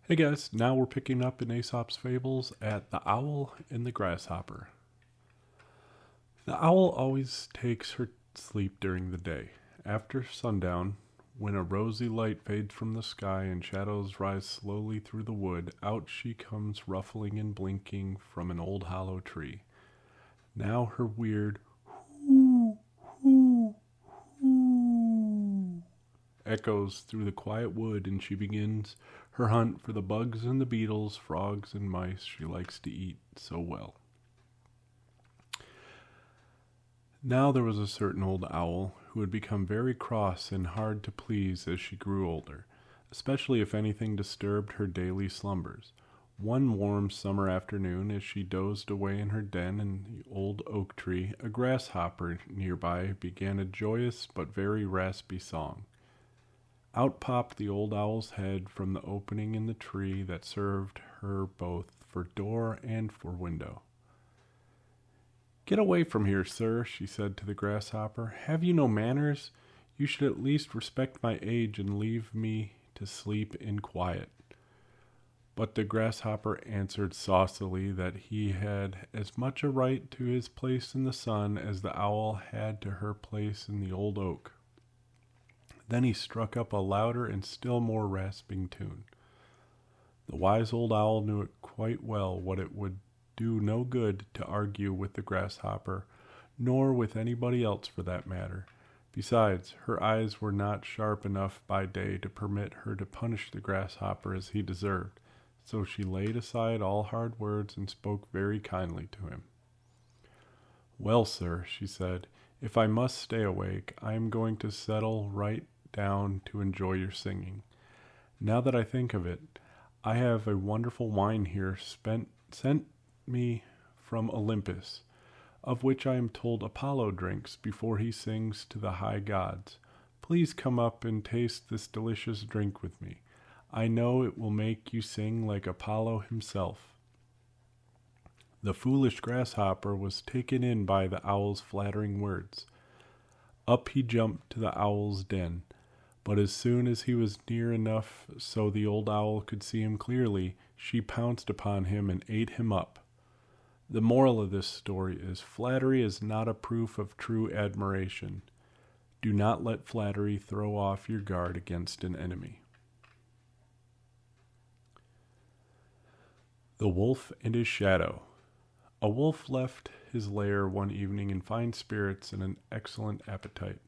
Hey guys, now we're picking up in Aesop's Fables at the Owl and the Grasshopper. The owl always takes her sleep during the day. After sundown, when a rosy light fades from the sky and shadows rise slowly through the wood, out she comes ruffling and blinking from an old hollow tree. Now her weird hoo hoo hoo echoes through the quiet wood, and she begins her hunt for the bugs and the beetles, frogs and mice she likes to eat so well. Now there was a certain old owl who had become very cross and hard to please as she grew older, especially if anything disturbed her daily slumbers. One warm summer afternoon, as she dozed away in her den in the old oak tree, a grasshopper nearby began a joyous but very raspy song. Out popped the old owl's head from the opening in the tree that served her both for door and for window. "Get away from here, sir," she said to the grasshopper. "Have you no manners? You should at least respect my age and leave me to sleep in quiet." But the grasshopper answered saucily that he had as much a right to his place in the sun as the owl had to her place in the old oak. Then he struck up a louder and still more rasping tune. The wise old owl knew it quite well what it would do no good to argue with the grasshopper, nor with anybody else for that matter. Besides, her eyes were not sharp enough by day to permit her to punish the grasshopper as he deserved, so she laid aside all hard words and spoke very kindly to him. "Well, sir," she said, "if I must stay awake, I am going to settle right down to enjoy your singing. Now that I think of it, I have a wonderful wine here sent me from Olympus, of which I am told Apollo drinks before he sings to the high gods. Please come up and taste this delicious drink with me. I know it will make you sing like Apollo himself." The foolish grasshopper was taken in by the owl's flattering words. Up he jumped to the owl's den. But as soon as he was near enough so the old owl could see him clearly, she pounced upon him and ate him up. The moral of this story is flattery is not a proof of true admiration. Do not let flattery throw off your guard against an enemy. The Wolf and His Shadow. A wolf left his lair one evening in fine spirits and an excellent appetite.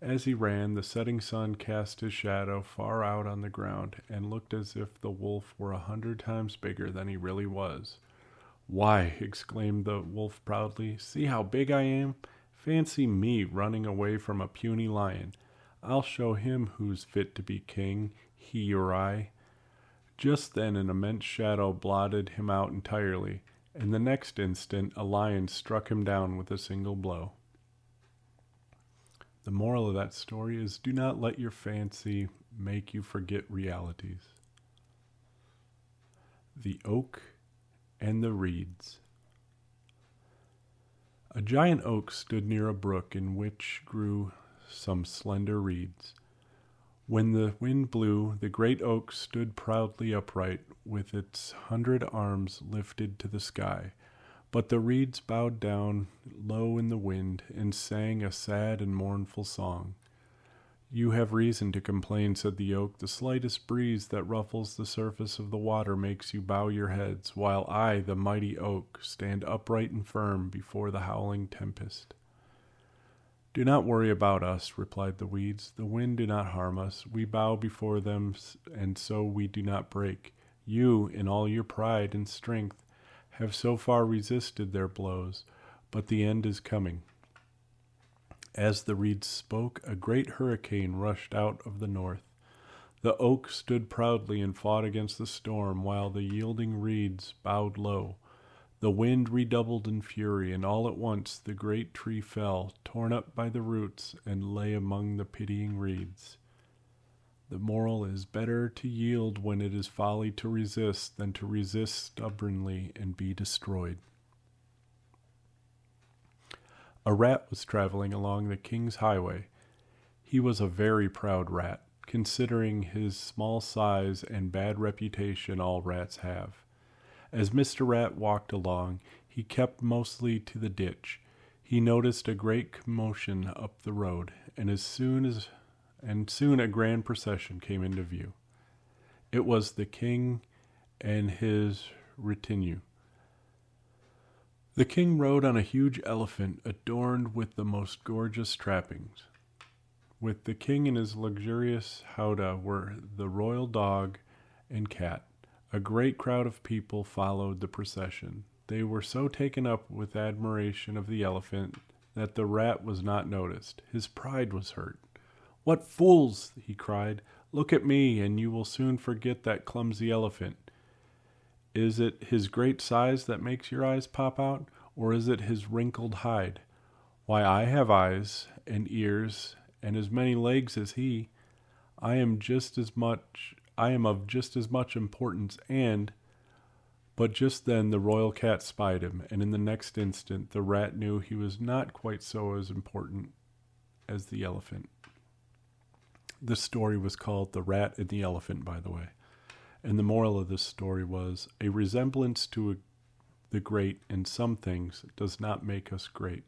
As he ran, the setting sun cast his shadow far out on the ground and looked as if the wolf were 100 times bigger than he really was. "Why," exclaimed the wolf proudly, "see how big I am! Fancy me running away from a puny lion. I'll show him who's fit to be king, he or I." Just then an immense shadow blotted him out entirely, and the next instant a lion struck him down with a single blow. The moral of that story is do not let your fancy make you forget realities. The Oak and the Reeds. A giant oak stood near a brook in which grew some slender reeds. When the wind blew, the great oak stood proudly upright, with its 100 arms lifted to the sky. But the reeds bowed down low in the wind and sang a sad and mournful song. "You have reason to complain," said the oak. "The slightest breeze that ruffles the surface of the water makes you bow your heads, while I, the mighty oak, stand upright and firm before the howling tempest." "Do not worry about us," replied the weeds. "The wind do not harm us. We bow before them, and so we do not break. You, in all your pride and strength, have so far resisted their blows, but the end is coming." As the reeds spoke, a great hurricane rushed out of the north. The oak stood proudly and fought against the storm, while the yielding reeds bowed low. The wind redoubled in fury, and all at once the great tree fell, torn up by the roots, and lay among the pitying reeds. The moral is better to yield when it is folly to resist than to resist stubbornly and be destroyed. A rat was traveling along the king's highway. He was a very proud rat, considering his small size and bad reputation all rats have. As Mr. Rat walked along, he kept mostly to the ditch. He noticed a great commotion up the road, and soon a grand procession came into view. It was the king and his retinue. The king rode on a huge elephant adorned with the most gorgeous trappings. With the king in his luxurious howdah were the royal dog and cat. A great crowd of people followed the procession. They were so taken up with admiration of the elephant that the rat was not noticed. His pride was hurt. "What fools!" he cried. "Look at me, and you will soon forget that clumsy elephant. Is it his great size that makes your eyes pop out, or is it his wrinkled hide? Why, I have eyes and ears and as many legs as he. I am of just as much importance, and—" But just then the royal cat spied him, and in the next instant the rat knew he was not quite so as important as the elephant. This story was called The Rat and the Elephant, by the way. And the moral of this story was, a resemblance to the great in some things does not make us great.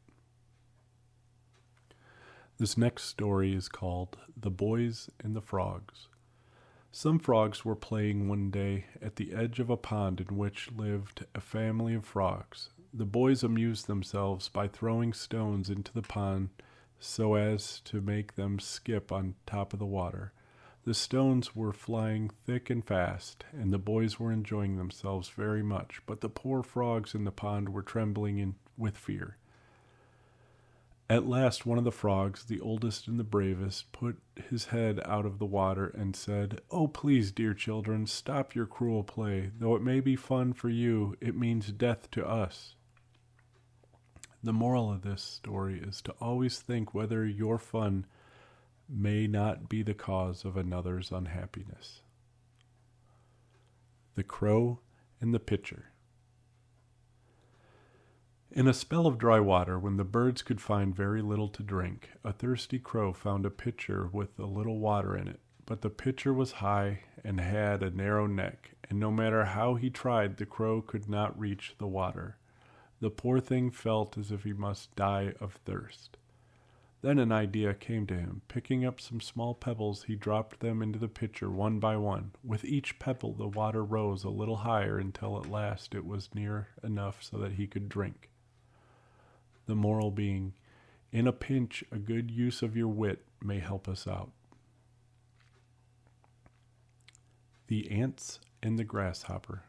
This next story is called The Boys and the Frogs. Some frogs were playing one day at the edge of a pond in which lived a family of frogs. The boys amused themselves by throwing stones into the pond so as to make them skip on top of the water. The stones were flying thick and fast, and the boys were enjoying themselves very much, but the poor frogs in the pond were trembling with fear. At last one of the frogs, the oldest and the bravest, put his head out of the water and said, "Oh, please, dear children, stop your cruel play. Though it may be fun for you, it means death to us." The moral of this story is to always think whether your fun may not be the cause of another's unhappiness. The Crow and the Pitcher. In a spell of dry water, when the birds could find very little to drink, a thirsty crow found a pitcher with a little water in it. But the pitcher was high and had a narrow neck, and no matter how he tried, the crow could not reach the water. The poor thing felt as if he must die of thirst. Then an idea came to him. Picking up some small pebbles, he dropped them into the pitcher one by one. With each pebble, the water rose a little higher until at last it was near enough so that he could drink. The moral being, in a pinch, a good use of your wit may help us out. The Ants and the Grasshopper.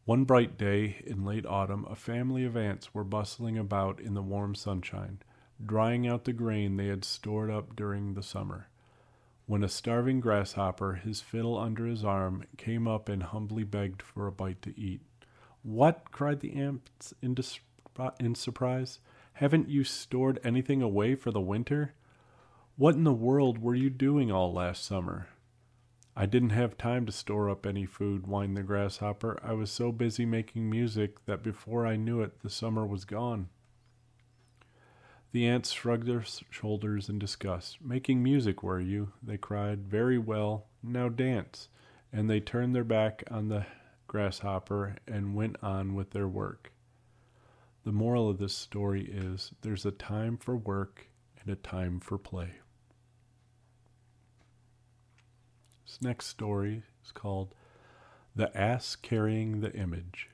One bright day in late autumn, a family of ants were bustling about in the warm sunshine, drying out the grain they had stored up during the summer, when a starving grasshopper, his fiddle under his arm, came up and humbly begged for a bite to eat. "What?" cried the ants in surprise. "Haven't you stored anything away for the winter? What in the world were you doing all last summer?" "I didn't have time to store up any food," whined the grasshopper. "I was so busy making music that before I knew it, the summer was gone." The ants shrugged their shoulders in disgust. "Making music, were you?" they cried. "Very well, now dance." And they turned their back on the grasshopper and went on with their work. The moral of this story is, there's a time for work and a time for play. This next story is called The Ass Carrying the Image.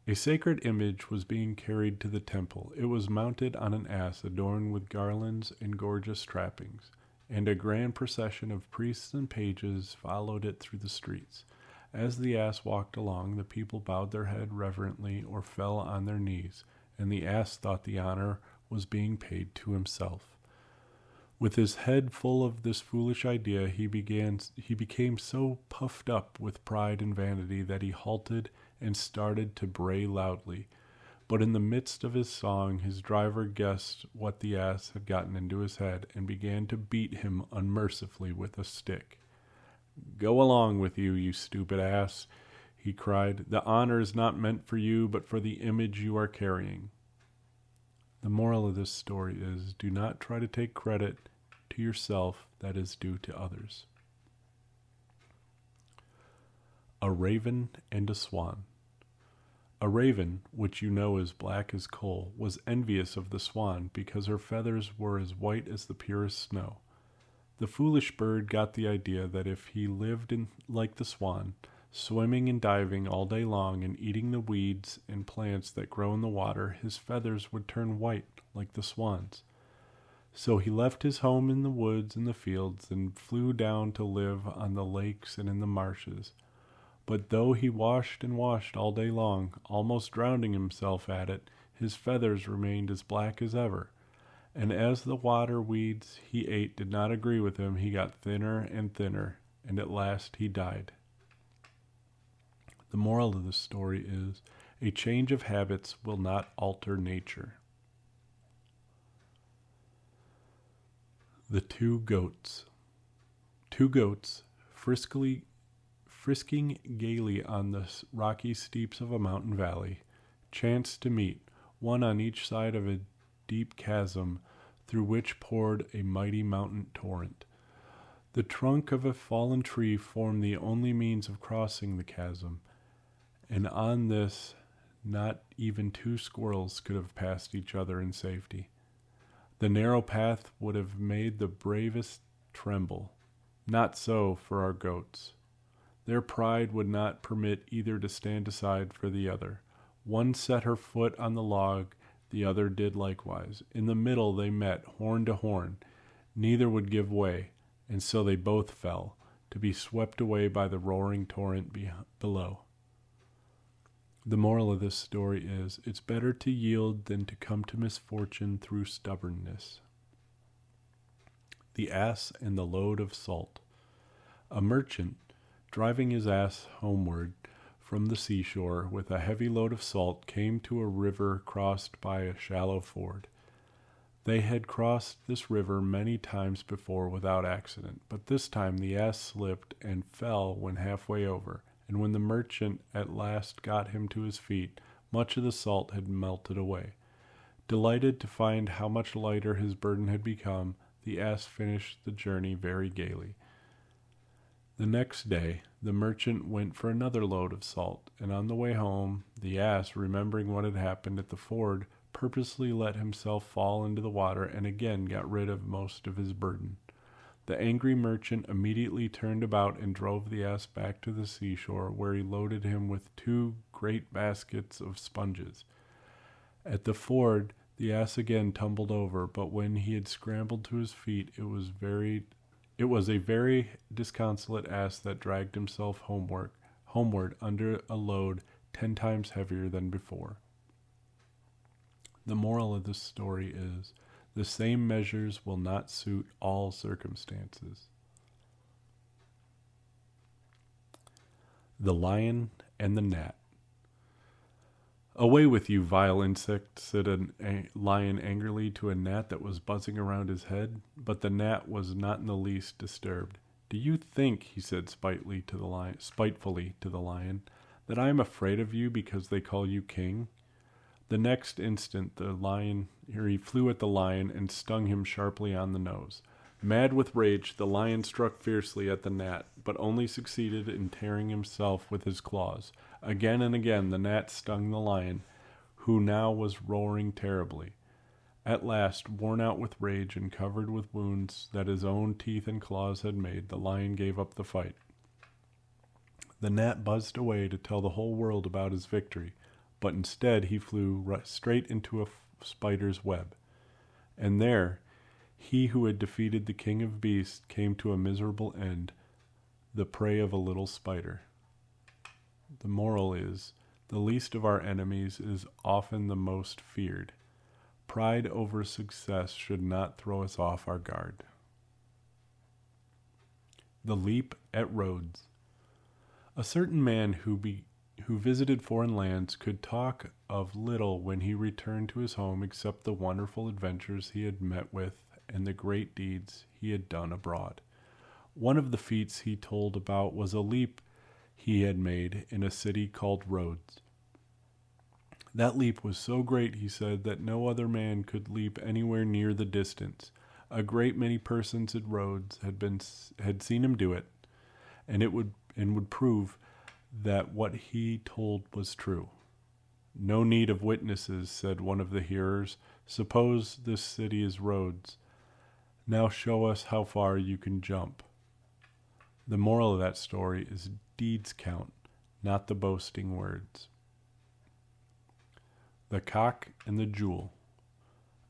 A sacred image was being carried to the temple. It was mounted on an ass adorned with garlands and gorgeous trappings, and a grand procession of priests and pages followed it through the streets. As the ass walked along, the people bowed their head reverently or fell on their knees, and the ass thought the honor was being paid to himself. With his head full of this foolish idea, he became so puffed up with pride and vanity that he halted and started to bray loudly. But in the midst of his song, his driver guessed what the ass had gotten into his head and began to beat him unmercifully with a stick. "Go along with you, you stupid ass," he cried. "The honor is not meant for you, but for the image you are carrying." The moral of this story is, do not try to take credit to yourself that is due to others. A raven and a swan. A raven, which you know is black as coal, was envious of the swan because her feathers were as white as the purest snow. The foolish bird got the idea that if he lived like the swan, swimming and diving all day long and eating the weeds and plants that grow in the water, his feathers would turn white like the swan's. So he left his home in the woods and the fields and flew down to live on the lakes and in the marshes. But though he washed and washed all day long, almost drowning himself at it, his feathers remained as black as ever. And as the water weeds he ate did not agree with him, he got thinner and thinner, and at last he died. The moral of this story is, a change of habits will not alter nature. The two goats. Two goats, frisking gaily on the rocky steeps of a mountain valley, chanced to meet, one on each side of a deep chasm through which poured a mighty mountain torrent. The trunk of a fallen tree formed the only means of crossing the chasm, and on this not even two squirrels could have passed each other in safety. The narrow path would have made the bravest tremble. Not so for our goats. Their pride would not permit either to stand aside for the other. One set her foot on the log, the other did likewise. In the middle they met, horn to horn. Neither would give way, and so they both fell, to be swept away by the roaring torrent below. The moral of this story is, it's better to yield than to come to misfortune through stubbornness. The Ass and the Load of Salt. A merchant, driving his ass homeward from the seashore with a heavy load of salt, came to a river crossed by a shallow ford. They had crossed this river many times before without accident, but this time the ass slipped and fell when halfway over, and when the merchant at last got him to his feet, much of the salt had melted away. Delighted to find how much lighter his burden had become, the ass finished the journey very gaily. The next day, the merchant went for another load of salt, and on the way home, the ass, remembering what had happened at the ford, purposely let himself fall into the water and again got rid of most of his burden. The angry merchant immediately turned about and drove the ass back to the seashore, where he loaded him with 2 great baskets of sponges. At the ford, the ass again tumbled over, but when he had scrambled to his feet, it was a very disconsolate ass that dragged himself homeward under a load 10 times heavier than before. The moral of this story is, the same measures will not suit all circumstances. The Lion and the Gnat. "Away with you, vile insect," said a lion angrily to a gnat that was buzzing around his head, but the gnat was not in the least disturbed. "Do you think," he said spitefully to the lion, "that I am afraid of you because they call you king?" The next instant he flew at the lion and stung him sharply on the nose. Mad with rage, the lion struck fiercely at the gnat, but only succeeded in tearing himself with his claws. Again and again the gnat stung the lion, who now was roaring terribly. At last, worn out with rage and covered with wounds that his own teeth and claws had made, the lion gave up the fight. The gnat buzzed away to tell the whole world about his victory, but instead he flew straight into a spider's web. And there, he who had defeated the king of beasts came to a miserable end, the prey of a little spider. The moral is, the least of our enemies is often the most feared. Pride over success should not throw us off our guard. The Leap at Rhodes. A certain man who visited foreign lands could talk of little when he returned to his home except the wonderful adventures he had met with and the great deeds he had done abroad. One of the feats he told about was a leap he had made in a city called Rhodes. That leap was so great, he said, that no other man could leap anywhere near the distance. A great many persons at Rhodes had seen him do it, and would prove that what he told was true. No need of witnesses, said one of the hearers. Suppose this city is Rhodes. Now show us how far you can jump. The moral of that story is deeds count, not the boasting words. The Cock and the Jewel.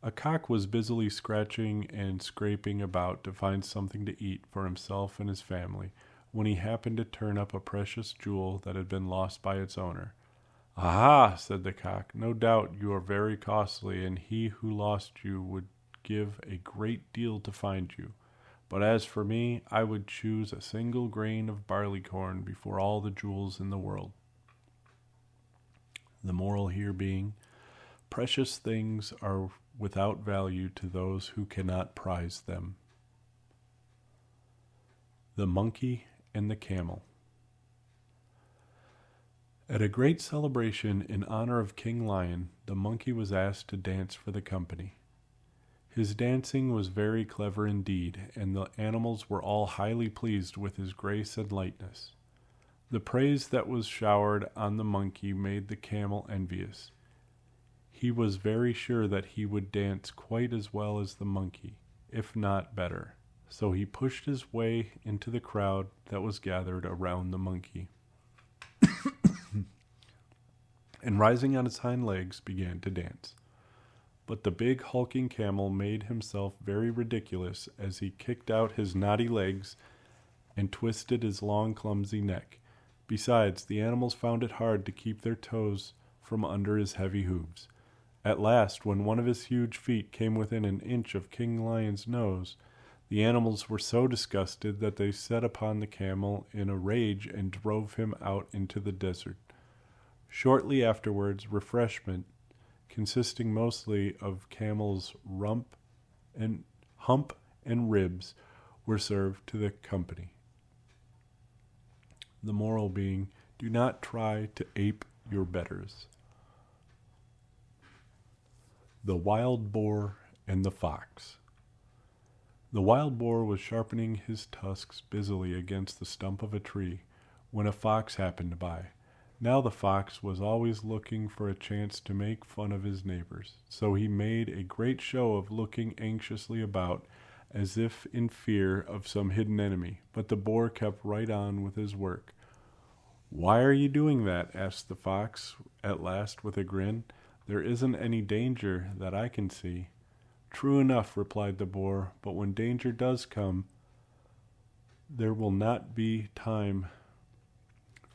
A cock was busily scratching and scraping about to find something to eat for himself and his family when he happened to turn up a precious jewel that had been lost by its owner. "Aha!" said the cock, "no doubt you are very costly, and he who lost you would give a great deal to find you. But as for me, I would choose a single grain of barley corn before all the jewels in the world." The moral here being, precious things are without value to those who cannot prize them. The Monkey and the Camel. At a great celebration in honor of King Lion, the monkey was asked to dance for the company. His dancing was very clever indeed, and the animals were all highly pleased with his grace and lightness. The praise that was showered on the monkey made the camel envious. He was very sure that he would dance quite as well as the monkey, if not better, so he pushed his way into the crowd that was gathered around the monkey, and rising on his hind legs began to dance. But the big hulking camel made himself very ridiculous as he kicked out his knotty legs and twisted his long clumsy neck. Besides, the animals found it hard to keep their toes from under his heavy hooves. At last, when one of his huge feet came within an inch of King Lion's nose, the animals were so disgusted that they set upon the camel in a rage and drove him out into the desert. Shortly afterwards, refreshment, consisting mostly of camel's hump and ribs, were served to the company. The moral being, do not try to ape your betters. The Wild Boar and the Fox. The wild boar was sharpening his tusks busily against the stump of a tree when a fox happened by. Now the fox was always looking for a chance to make fun of his neighbors, so he made a great show of looking anxiously about, as if in fear of some hidden enemy, but the boar kept right on with his work. "Why are you doing that?" asked the fox at last with a grin. "There isn't any danger that I can see." "True enough," replied the boar, "but when danger does come, there will not be time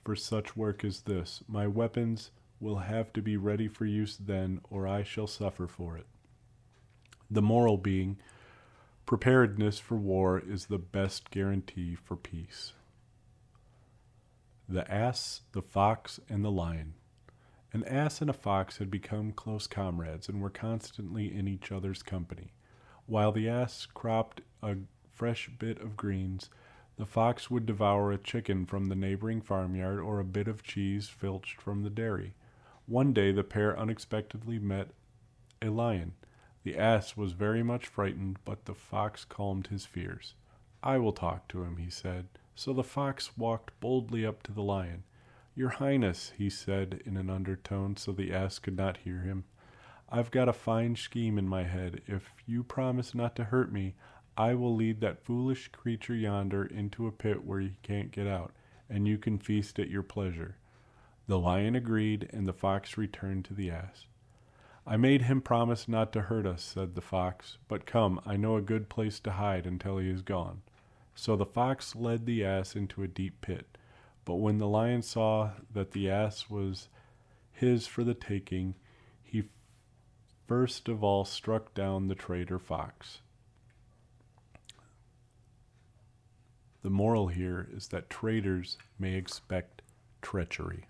for such work as this. My weapons will have to be ready for use then, or I shall suffer for it." The moral being, preparedness for war is the best guarantee for peace. The Ass, the Fox, and the Lion. An ass and a fox had become close comrades and were constantly in each other's company. While the ass cropped a fresh bit of greens, the fox would devour a chicken from the neighboring farmyard or a bit of cheese filched from the dairy. One day the pair unexpectedly met a lion. The ass was very much frightened, but the fox calmed his fears. "I will talk to him," he said. So the fox walked boldly up to the lion. "Your Highness," he said in an undertone so the ass could not hear him, "I've got a fine scheme in my head. If you promise not to hurt me, I will lead that foolish creature yonder into a pit where he can't get out, and you can feast at your pleasure." The lion agreed, and the fox returned to the ass. "I made him promise not to hurt us," said the fox, "but come, I know a good place to hide until he is gone." So the fox led the ass into a deep pit. But when the lion saw that the ass was his for the taking, he first of all struck down the traitor fox. The moral here is that traitors may expect treachery.